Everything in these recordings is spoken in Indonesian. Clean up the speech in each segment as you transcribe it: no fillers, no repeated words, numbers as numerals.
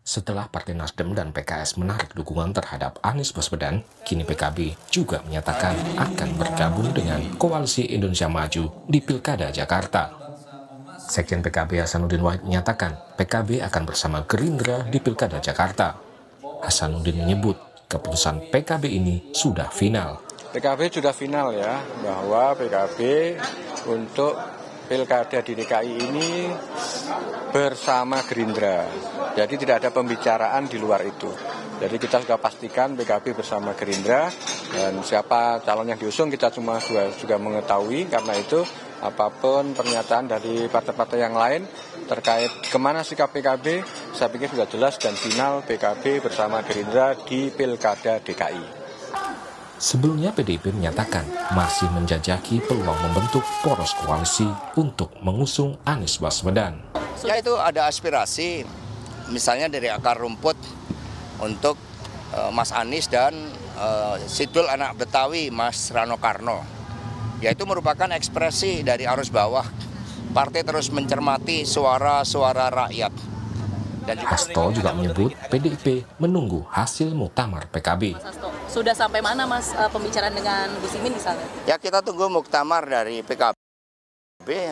Setelah Partai Nasdem dan PKS menarik dukungan terhadap Anies Baswedan, kini PKB juga menyatakan akan bergabung dengan Koalisi Indonesia Maju di Pilkada Jakarta. Sekjen PKB Hasanuddin Wahid menyatakan PKB akan bersama Gerindra di Pilkada Jakarta. Hasanuddin menyebut keputusan PKB ini sudah final. PKB sudah final ya, bahwa PKB untuk Pilkada di DKI ini bersama Gerindra. Jadi tidak ada pembicaraan di luar itu. Jadi kita sudah pastikan PKB bersama Gerindra, dan siapa calon yang diusung kita juga mengetahui. Karena itu apapun pernyataan dari partai-partai yang lain terkait kemana sikap PKB, saya pikir sudah jelas dan final PKB bersama Gerindra di Pilkada DKI. Sebelumnya PDIP menyatakan masih menjajaki peluang membentuk poros koalisi untuk mengusung Anies Baswedan. Ya, itu ada aspirasi misalnya dari akar rumput untuk Mas Anies dan Sidul anak Betawi Mas Rano Karno. Ya, itu merupakan ekspresi dari arus bawah. Partai terus mencermati suara-suara rakyat. Hasto juga menyebut PDIP menunggu hasil muktamar PKB. Sudah sampai mana Mas pembicaraan dengan Gus Imin misalnya? Ya, kita tunggu muktamar dari PKB.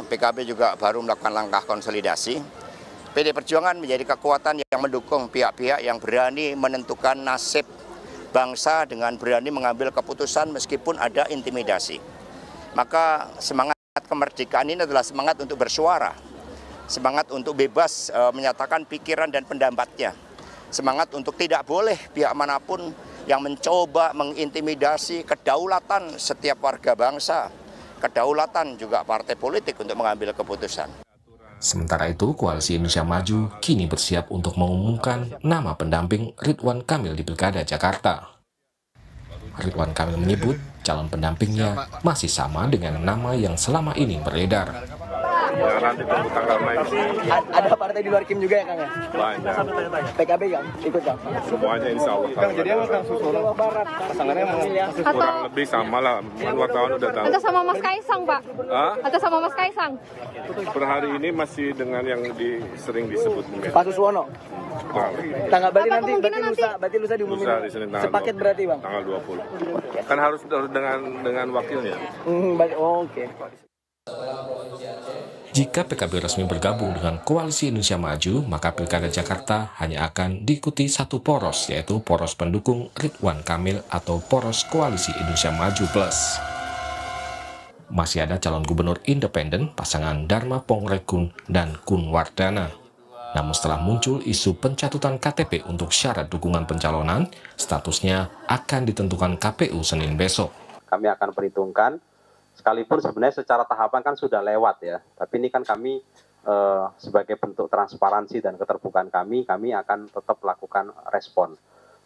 PKB juga baru melakukan langkah konsolidasi. PD Perjuangan menjadi kekuatan yang mendukung pihak-pihak yang berani menentukan nasib bangsa dengan berani mengambil keputusan meskipun ada intimidasi. Maka semangat kemerdekaan ini adalah semangat untuk bersuara. Semangat untuk bebas menyatakan pikiran dan pendapatnya. Semangat untuk tidak boleh pihak manapun yang mencoba mengintimidasi kedaulatan setiap warga bangsa, kedaulatan juga partai politik untuk mengambil keputusan. Sementara itu, Koalisi Indonesia Maju kini bersiap untuk mengumumkan nama pendamping Ridwan Kamil di Pilkada Jakarta. Ridwan Kamil menyebut calon pendampingnya masih sama dengan nama yang selama ini beredar. Ya, nanti tunggu tanggal main. Ada partai di luar Kim juga ya, Kang ya? Banyak. PKB Kang, ikut Kang? Semuanya insya Allah. Kang, jadi emang Kang Susono pasangannya kurang lebih sama lah. Wartawan udah tahu. Atau sama Mas Kaisang, Pak? Hah? Atau sama Mas Kaisang? Per hari ini masih dengan yang sering disebut. Pak Suswono? Tanggal berarti nanti, berarti lusa diumumin. Lusa di Senin tanggal sepaket 20. Berarti Bang? Tanggal 20. Kan harus dengan wakilnya. Oke. Jika PKB resmi bergabung dengan Koalisi Indonesia Maju, maka Pilkada Jakarta hanya akan diikuti satu poros, yaitu poros pendukung Ridwan Kamil atau poros Koalisi Indonesia Maju Plus. Masih ada calon gubernur independen pasangan Dharma Pongrekun dan Kun Wardana. Namun setelah muncul isu pencatutan KTP untuk syarat dukungan pencalonan, statusnya akan ditentukan KPU Senin besok. Kami akan perhitungkan. Sekalipun sebenarnya secara tahapan kan sudah lewat ya, tapi ini kan kami sebagai bentuk transparansi dan keterbukaan kami akan tetap melakukan respon.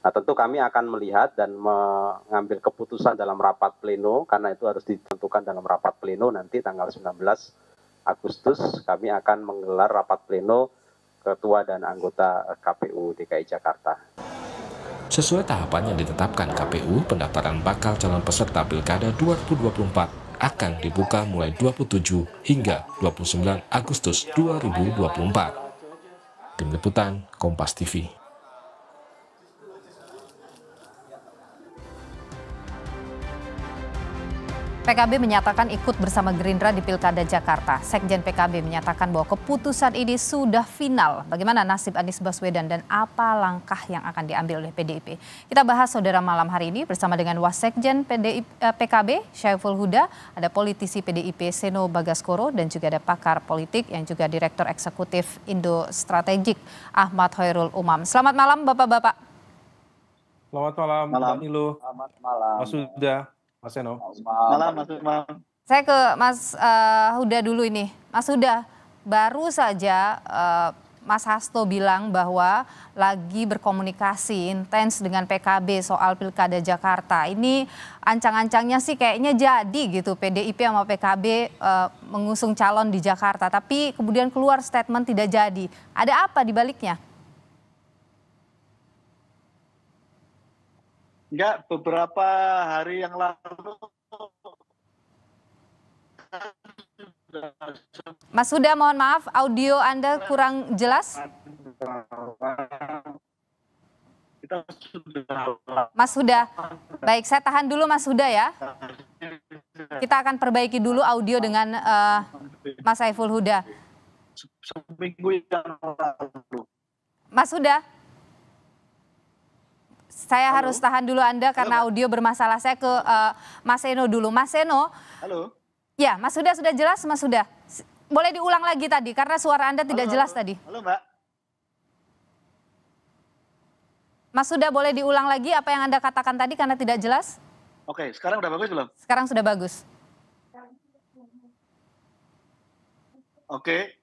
Nah, tentu kami akan melihat dan mengambil keputusan dalam rapat pleno, karena itu harus ditentukan dalam rapat pleno nanti tanggal 19 Agustus kami akan menggelar rapat pleno ketua dan anggota KPU DKI Jakarta. Sesuai tahapan yang ditetapkan KPU, pendaftaran bakal calon peserta Pilkada 2024 akan dibuka mulai 27 hingga 29 Agustus 2024. Tim Liputan, Kompas TV. PKB menyatakan ikut bersama Gerindra di Pilkada Jakarta. Sekjen PKB menyatakan bahwa keputusan ini sudah final. Bagaimana nasib Anies Baswedan dan apa langkah yang akan diambil oleh PDIP? Kita bahas saudara malam hari ini bersama dengan Wasekjen PKB Syaiful Huda, ada politisi PDIP Seno Bagaskoro, dan juga ada pakar politik yang juga Direktur Eksekutif Indo Strategik Ahmad Hoirul Umam. Selamat malam Bapak-Bapak. Selamat malam, Mbak Nilu. Selamat malam. Mas Huda. Mas Seno. Malam, Mas Umam. Saya ke Mas Huda dulu ini. Mas Huda, baru saja Mas Hasto bilang bahwa lagi berkomunikasi intens dengan PKB soal Pilkada Jakarta. Ini ancang-ancangnya sih kayaknya jadi gitu PDIP sama PKB mengusung calon di Jakarta. Tapi kemudian keluar statement tidak jadi. Ada apa di baliknya? Enggak, beberapa hari yang lalu. Mas Huda, mohon maaf, audio Anda kurang jelas. kita sudah. Mas Huda, baik saya tahan dulu Mas Huda ya. Kita akan perbaiki dulu audio dengan Mas Saiful Huda. Seminggu yang lalu. Mas Huda, saya harus tahan dulu Anda karena audio bermasalah. Saya ke Mas Seno dulu. Mas Seno. Halo. Ya, Mas Huda sudah jelas, Mas Huda. Boleh diulang lagi tadi karena suara Anda tidak jelas tadi. Halo Mbak. Mas Huda boleh diulang lagi apa yang Anda katakan tadi karena tidak jelas? Oke, sekarang udah bagus belum? Sekarang sudah bagus. Oke.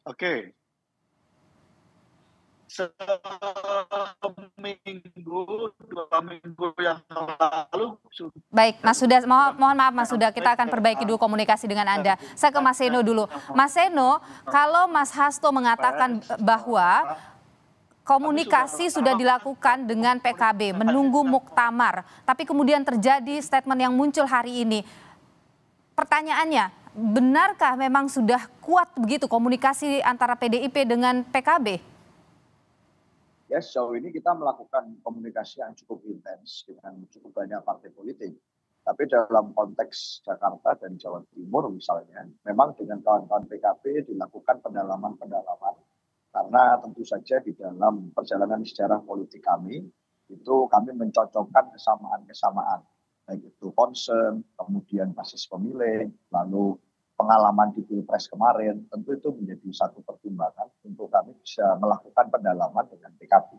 Oke. Seminggu, 2 minggu yang lalu. Baik, Mas Huda, mohon maaf Mas Huda, kita akan perbaiki dulu komunikasi dengan Anda. Saya ke Mas Seno dulu. Mas Seno, kalau Mas Hasto mengatakan bahwa komunikasi sudah dilakukan dengan PKB, menunggu muktamar. Tapi kemudian terjadi statement yang muncul hari ini. Pertanyaannya, benarkah memang sudah kuat begitu komunikasi antara PDIP dengan PKB? Ya, sejauh ini kita melakukan komunikasi yang cukup intens dengan cukup banyak partai politik. Tapi dalam konteks Jakarta dan Jawa Timur misalnya, memang dengan kawan-kawan PKB dilakukan pendalaman-pendalaman. Karena tentu saja di dalam perjalanan sejarah politik kami, itu kami mencocokkan kesamaan-kesamaan. Baik itu concern, kemudian basis pemilih, lalu pengalaman di Pilpres kemarin, tentu itu menjadi satu pertimbangan untuk kami bisa melakukan pendalaman dengan PKB.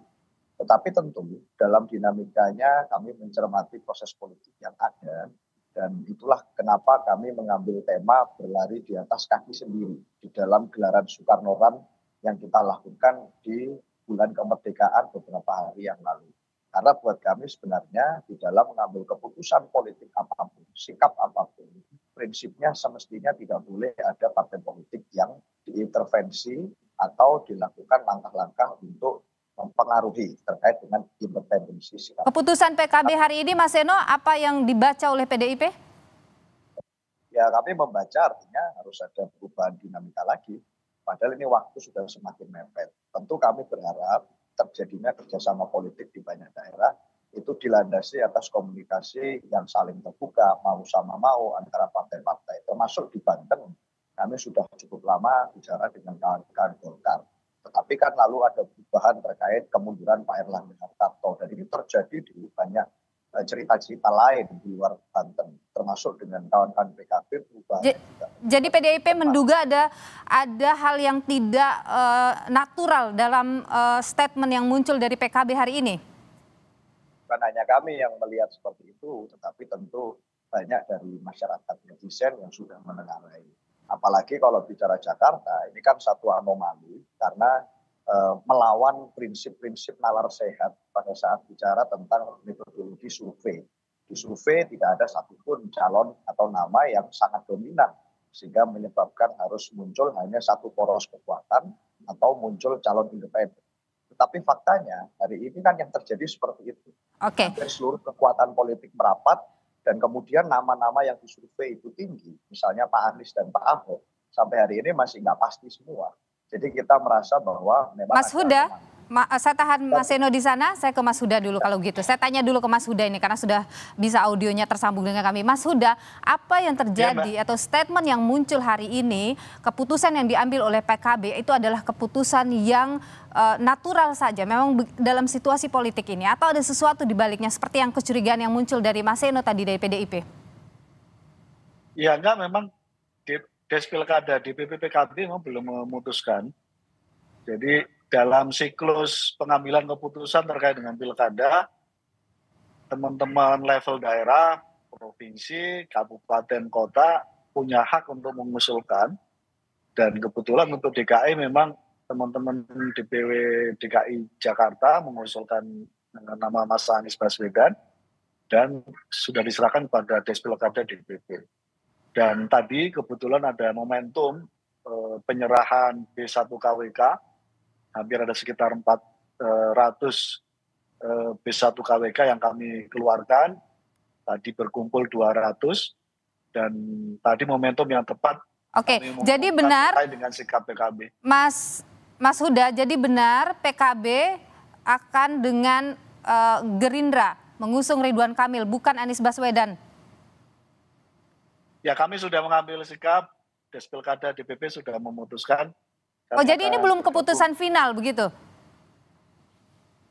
Tetapi tentu dalam dinamikanya kami mencermati proses politik yang ada, dan itulah kenapa kami mengambil tema berlari di atas kaki sendiri di dalam gelaran Soekarno-Run yang kita lakukan di bulan kemerdekaan beberapa hari yang lalu. Karena buat kami sebenarnya di dalam mengambil keputusan politik apapun, sikap apapun, prinsipnya semestinya tidak boleh ada partai politik yang diintervensi atau dilakukan langkah-langkah untuk mempengaruhi terkait dengan independensi sikap. Keputusan PKB hari ini Mas Seno, apa yang dibaca oleh PDIP? Ya, kami membaca artinya harus ada perubahan dinamika lagi. Padahal ini waktu sudah semakin mepet. Tentu kami berharap terjadinya kerjasama politik di banyak daerah itu dilandasi atas komunikasi yang saling terbuka, mau sama mau antara partai-partai. Termasuk di Banten, kami sudah cukup lama bicara dengan kawan-kawan Golkar. Tetapi kan lalu ada perubahan terkait kemunduran Pak Erlangga Hartarto. Dan ini terjadi di banyak cerita-cerita lain di luar Banten, termasuk dengan kawan-kawan PKB perubahan. Jadi PDIP menduga ada hal yang tidak natural dalam statement yang muncul dari PKB hari ini? Bukan hanya kami yang melihat seperti itu, tetapi tentu banyak dari masyarakat netizen yang sudah menengarai. Apalagi kalau bicara Jakarta, ini kan satu anomali karena melawan prinsip-prinsip nalar sehat pada saat bicara tentang metodologi survei. Di survei tidak ada satupun calon atau nama yang sangat dominan, sehingga menyebabkan harus muncul hanya satu poros kekuatan atau muncul calon independen. Tetapi faktanya hari ini kan yang terjadi seperti itu. Oke. Hampir seluruh kekuatan politik merapat dan kemudian nama-nama yang disurvei itu tinggi. Misalnya Pak Anies dan Pak Ahok sampai hari ini masih nggak pasti semua. Jadi kita merasa bahwa memang Mas Huda, saya tahan Mas Seno di sana, saya ke Mas Huda dulu kalau gitu. Saya tanya dulu ke Mas Huda ini karena sudah bisa audionya tersambung dengan kami. Mas Huda, apa yang terjadi atau statement yang muncul hari ini, keputusan yang diambil oleh PKB itu adalah keputusan yang natural saja, memang dalam situasi politik ini, atau ada sesuatu di baliknya seperti yang kecurigaan yang muncul dari Mas Seno tadi dari PDIP? Ya enggak, memang Des Pilkada DPP PKB memang belum memutuskan. Jadi dalam siklus pengambilan keputusan terkait dengan pilkada, teman-teman level daerah, provinsi, kabupaten, kota punya hak untuk mengusulkan. Dan kebetulan untuk DKI memang teman-teman DPW DKI Jakarta mengusulkan dengan nama Mas Anies Baswedan dan sudah diserahkan kepada Des Pilkada DPP. Dan tadi kebetulan ada momentum penyerahan B1 KWK, hampir ada sekitar 400 B1 KWK yang kami keluarkan, tadi berkumpul 200, dan tadi momentum yang tepat. Oke, jadi benar dengan sikap PKB. Mas Huda, jadi benar PKB akan dengan Gerindra mengusung Ridwan Kamil, bukan Anies Baswedan? Ya, kami sudah mengambil sikap, Des Pilkada DPP sudah memutuskan. Oh, jadi ini belum keputusan final begitu?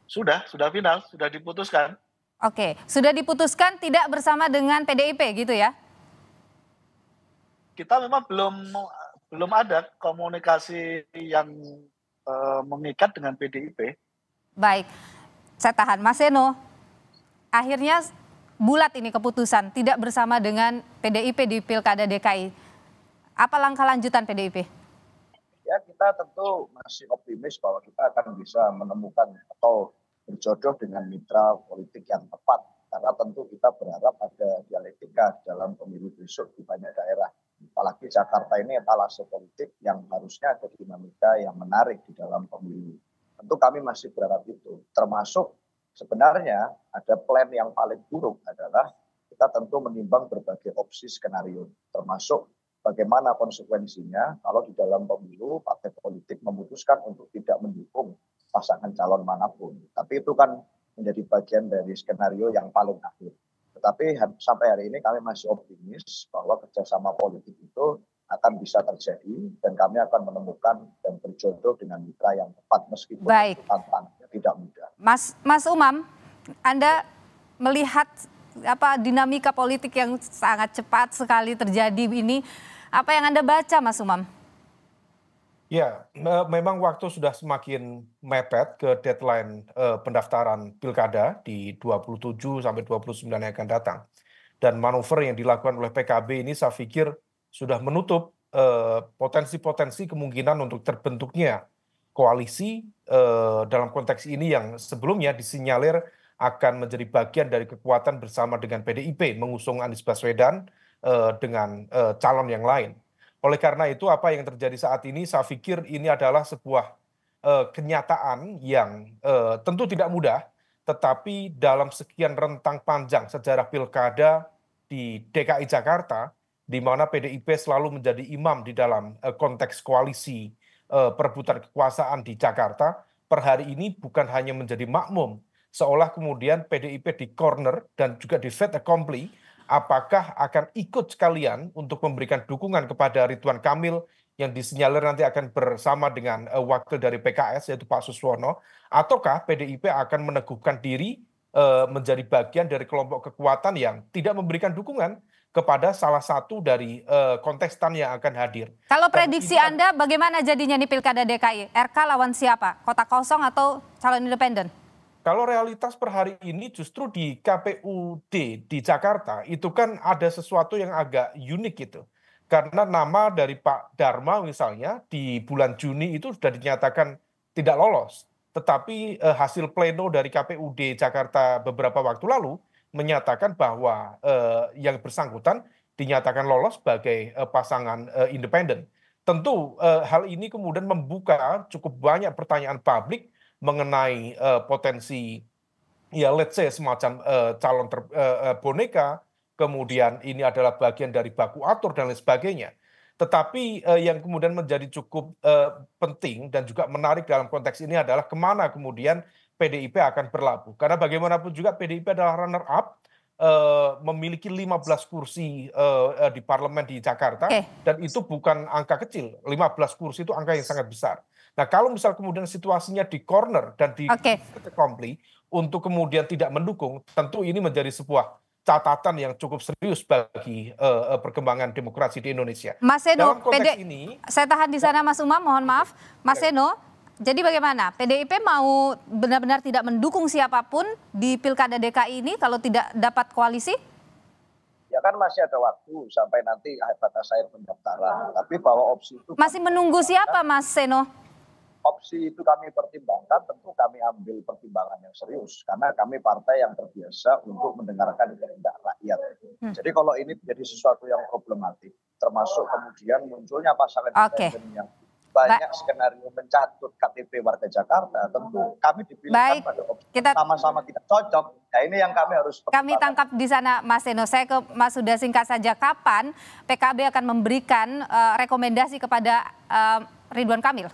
Sudah final, sudah diputuskan. Oke, sudah diputuskan tidak bersama dengan PDIP gitu ya? Kita memang belum ada komunikasi yang mengikat dengan PDIP. Baik, saya tahan. Mas Seno, akhirnya bulat ini keputusan tidak bersama dengan PDIP di Pilkada DKI. Apa langkah lanjutan PDIP? Ya, kita tentu masih optimis bahwa kita akan bisa menemukan atau berjodoh dengan mitra politik yang tepat. Karena tentu kita berharap ada dialektika dalam pemilu besok di banyak daerah. Apalagi Jakarta ini etalase politik yang harusnya ada dinamika yang menarik di dalam pemilu. Tentu kami masih berharap itu. Termasuk sebenarnya ada plan yang paling buruk adalah kita tentu menimbang berbagai opsi skenario. Termasuk bagaimana konsekuensinya kalau di dalam pemilu partai politik memutuskan untuk tidak mendukung pasangan calon manapun. Tapi itu kan menjadi bagian dari skenario yang paling akhir. Tetapi sampai hari ini kami masih optimis bahwa kerjasama politik itu akan bisa terjadi dan kami akan menemukan dan berjodoh dengan mitra yang tepat meskipun tantangannya tidak mudah. Mas Umam, Anda melihat dinamika politik yang sangat cepat sekali terjadi ini, apa yang Anda baca, Mas Umam? Ya, memang waktu sudah semakin mepet ke deadline pendaftaran pilkada di 27 sampai 29 yang akan datang. Dan manuver yang dilakukan oleh PKB ini saya pikir sudah menutup potensi-potensi kemungkinan untuk terbentuknya koalisi dalam konteks ini yang sebelumnya disinyalir akan menjadi bagian dari kekuatan bersama dengan PDIP mengusung Anies Baswedan dengan calon yang lain. Oleh karena itu apa yang terjadi saat ini saya pikir ini adalah sebuah kenyataan yang tentu tidak mudah, tetapi dalam sekian rentang panjang sejarah pilkada di DKI Jakarta, di mana PDIP selalu menjadi imam di dalam konteks koalisi perebutan kekuasaan di Jakarta, per hari ini bukan hanya menjadi makmum, seolah kemudian PDIP di corner dan juga di fait accompli, apakah akan ikut sekalian untuk memberikan dukungan kepada Ridwan Kamil yang disinyalir nanti akan bersama dengan wakil dari PKS yaitu Pak Suswono, ataukah PDIP akan meneguhkan diri menjadi bagian dari kelompok kekuatan yang tidak memberikan dukungan kepada salah satu dari kontestan yang akan hadir. Kalau prediksi Anda bagaimana jadinya di Pilkada DKI? RK lawan siapa? Kota kosong atau calon independen? Kalau realitas per hari ini justru di KPUD di Jakarta itu kan ada sesuatu yang agak unik gitu. Karena nama dari Pak Dharma misalnya di bulan Juni itu sudah dinyatakan tidak lolos. Tetapi hasil pleno dari KPUD Jakarta beberapa waktu lalu menyatakan bahwa yang bersangkutan dinyatakan lolos sebagai pasangan independen. Tentu hal ini kemudian membuka cukup banyak pertanyaan publik mengenai potensi ya let's say semacam calon boneka, kemudian ini adalah bagian dari baku atur dan lain sebagainya. Tetapi yang kemudian menjadi cukup penting dan juga menarik dalam konteks ini adalah kemana kemudian PDIP akan berlabuh. Karena bagaimanapun juga PDIP adalah runner up, memiliki 15 kursi di parlemen di Jakarta, dan itu bukan angka kecil. 15 kursi itu angka yang sangat besar. Nah, kalau misal kemudian situasinya di corner dan di komplit untuk kemudian tidak mendukung, tentu ini menjadi sebuah catatan yang cukup serius bagi perkembangan demokrasi di Indonesia. Mas Seno, dalam konteks ini, saya tahan di sana Mas Umam, mohon maaf. Mas Seno, jadi bagaimana? PDIP mau benar-benar tidak mendukung siapapun di Pilkada DKI ini kalau tidak dapat koalisi? Ya kan masih ada waktu sampai nanti batas akhir pendaftaran. Tapi bahwa opsi itu masih menunggu siapa, Mas Seno? Opsi itu kami pertimbangkan, tentu kami ambil pertimbangan yang serius. Karena kami partai yang terbiasa untuk mendengarkan kehendak rakyat. Jadi kalau ini menjadi sesuatu yang problematik, termasuk kemudian munculnya pasangan independen yang banyak skenario mencatut KTP warga Jakarta, tentu kami dipilihkan pada opsi sama-sama tidak cocok. Nah ini yang kami harus kami tangkap di sana, Mas Seno. Saya ke Mas Huda singkat saja, kapan PKB akan memberikan rekomendasi kepada Ridwan Kamil?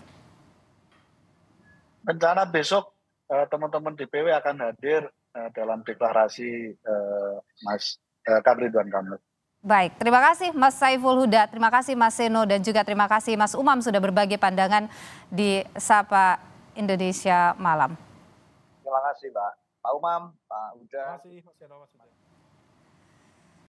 Rencana besok teman-teman DPW akan hadir dalam deklarasi Mas Kang Ridwan Kamil. Baik, terima kasih Mas Saiful Huda, terima kasih Mas Seno, dan juga terima kasih Mas Umam sudah berbagi pandangan di Sapa Indonesia Malam. Terima kasih Pak Umam, Pak Huda. Terima kasih Mas Seno, Mas Huda.